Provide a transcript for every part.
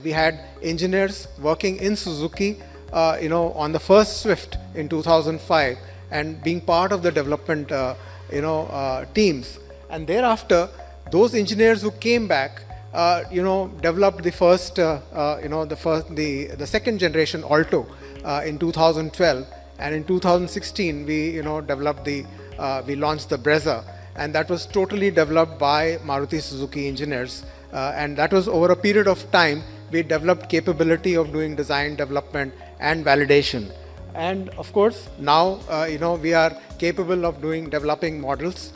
We had engineers working in Suzuki, on the first Swift in 2005 and being part of the development, teams. And thereafter, those engineers who came back, developed the first, the second generation Alto in 2012, and in 2016 we, we launched the Brezza, and that was totally developed by Maruti Suzuki engineers, and that was over a period of time. We developed capability of doing design development and validation. And of course, now, we are capable of developing models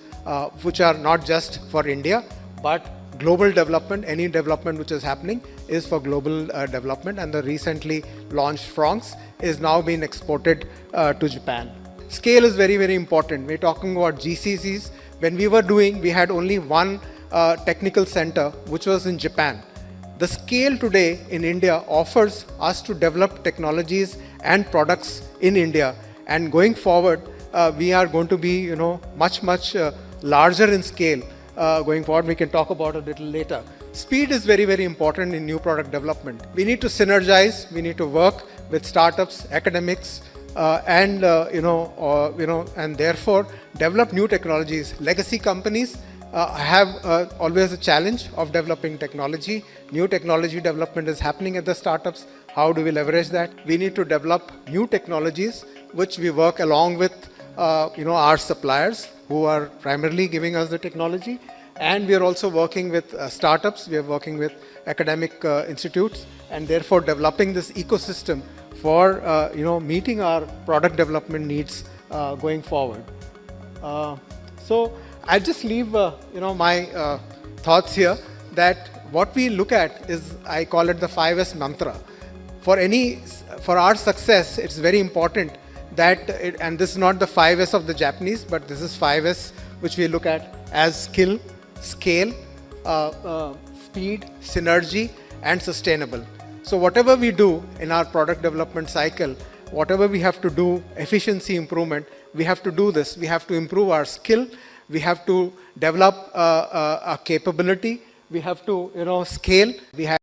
which are not just for India, but global development. Any development which is happening is for global development. And the recently launched Francs is now being exported to Japan. Scale is very, very important. We're talking about GCCs. When we were doing, we had only one technical center, which was in Japan. The scale today in India offers us to develop technologies and products in India, and going forward, we are going to be, much larger in scale. Going forward, we can talk about it a little later. Speed is very, very important in new product development. We need to synergize. We need to work with startups, academics, and therefore develop new technologies. Legacy companies have always a challenge of developing technology. New technology development is happening at the startups. How do we leverage that? We need to develop new technologies, which we work along with our suppliers who are primarily giving us the technology. And we are also working with startups. We are working with academic institutes, and therefore developing this ecosystem for meeting our product development needs going forward. So I'll just leave my thoughts here, that what we look at is, I call it the 5S mantra. For our success, it's very important that, and this is not the 5S of the Japanese, but this is 5S which we look at as skill, scale, speed, synergy, and sustainable. So whatever we do in our product development cycle, whatever we have to do, efficiency improvement, we have to do this. We have to improve our skill. We have to develop a capability. We have to, scale. We have